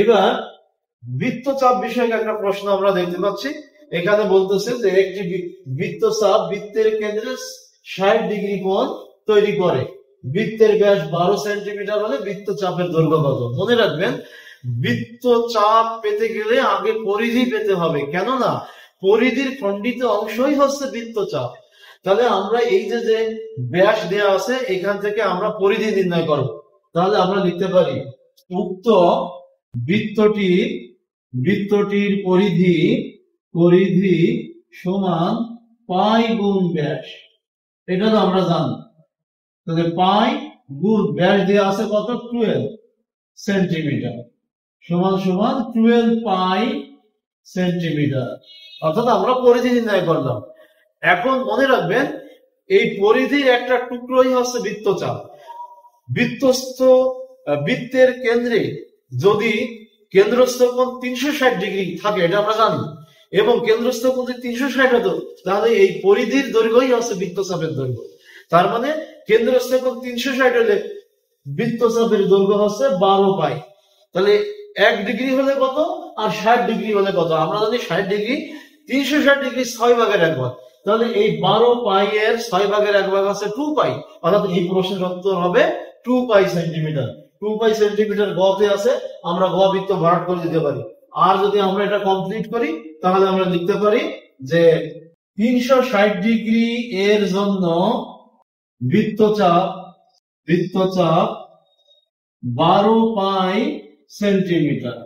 এবার বৃত্তচাপ বিষয়ক একটা প্রশ্ন আমরা দেখতে পাচ্ছি। এখানে বলতেছে যে একটি বৃত্তচাপ বৃত্তের কেন্দ্রে 60 ডিগ্রি কোণ তৈরি করে। বৃত্তের ব্যাস 12 সেন্টিমিটার হলে বৃত্তচাপের দৈর্ঘ্য কত? মনে রাখবেন, বৃত্তচাপ পেতে গেলে আগে পরিধি পেতে হবে, কেননা পরিধির খণ্ডিত অংশই হচ্ছে বৃত্তচাপ। তাহলে আমরা এই যে ব্যাস দেওয়া আছে এখান থেকে আমরা পরিধি নির্ণয় করব। তাহলে আমরা লিখতে পারি উক্ত বৃত্তটির পরিধি সমান পাই গুণ ব্যাস। এটা তো আমরা জানি। তাহলে পাই গুণ ব্যাস দেওয়া আছে কত? 12 সেন্টিমিটার সমান 12 পাই সেন্টিমিটার, অর্থাৎ আমরা পরিধি নির্ণয় করলাম। এখন মনে রাখবেন, এই পরিধির একটা টুকরোই হচ্ছে বৃত্তচাপ। বৃত্তের কেন্দ্রে যদি কেন্দ্রস্থ কোণ 360 ডিগ্রি থাকে, এটা আমরা জানি, এবং কেন্দ্রস্থ কোণ যদি 360 হতো, তাহলে এই পরিধির দৈর্ঘ্যই হচ্ছে বৃত্তচাপের দৈর্ঘ্য। তার মানে কেন্দ্রস্থ কোণ 360 হলে বৃত্তচাপের দৈর্ঘ্য হচ্ছে 12 পাই। তাহলে 1 ডিগ্রি হলে কত আর 60 ডিগ্রি হলে কত? আমরা জানি 60 ডিগ্রি 360 ডিগ্রি 6 ভাগের 1 ভাগ। তাহলে এই 12 পাই এর 6 ভাগের 1 ভাগ আছে 2 পাই, অর্থাৎ এই প্রশ্নের উত্তর হবে 2 পাই সেন্টিমিটার। 2 পাই সেন্টিমিটার গতে আছে, আমরা গ বৃত্ত ভরাট করে দিতে পারি। আর যদি আমরা এটা কমপ্লিট করি তাহলে আমরা লিখতে পারি যে 360 ডিগ্রি এর জন্য বৃত্তচাপ 12 পাই সেন্টিমিটার।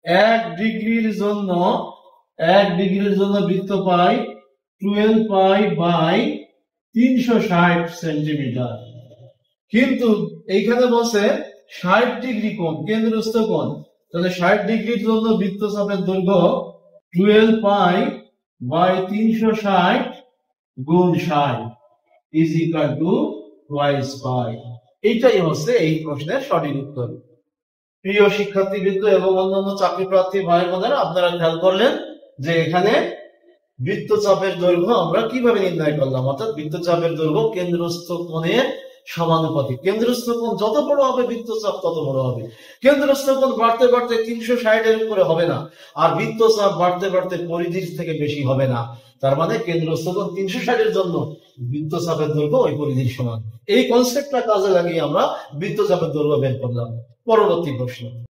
1 ডিগ্রির জন্য বৃত্ত পাই 12 পাই বাই 360 সেন্টিমিটার। কিন্তু এইখানে বলছে 60 ডিগ্রি কোণ, কেন্দ্রস্থ কোণ। তাহলে 60 ডিগ্রির জন্য বৃত্তচাপের দৈর্ঘ্য 12 পাই বাই 360 গুণ 60 ইজ ইকুয়াল টু 22 পাই। এইটাই হচ্ছে এই প্রশ্নের সঠিক উত্তর। প্রিয় শিক্ষার্থীবৃন্দ এবং অন্যান্য চাকরি প্রার্থী ভাই বোনেরা, আপনারা খেয়াল করলেন যে এখানে বৃত্তচাপের দৈর্ঘ্য আমরা কিভাবে নির্ণয় করলাম, অর্থাৎ বৃত্তচাপের দৈর্ঘ্য কেন্দ্রস্থ কোণের সমানুপাতিক। কেন্দ্রস্থ কোণ যত বড় হবে বৃত্তচাপ তত বড় হবে। কেন্দ্রস্থ কোণ বাড়তে বাড়তে 360 এর উপরে হবে না, আর বৃত্তচাপ বাড়তে বাড়তে পরিধির থেকে বেশি হবে না। তার মানে কেন্দ্রস্থ কোণ 360 এর জন্য বৃত্তচাপের দৈর্ঘ্য ওই পরিধির সমান। এই কনসেপ্টটা কাজে লাগিয়ে আমরা বৃত্তচাপের দৈর্ঘ্য বের করলাম। পরবর্তী প্রশ্ন।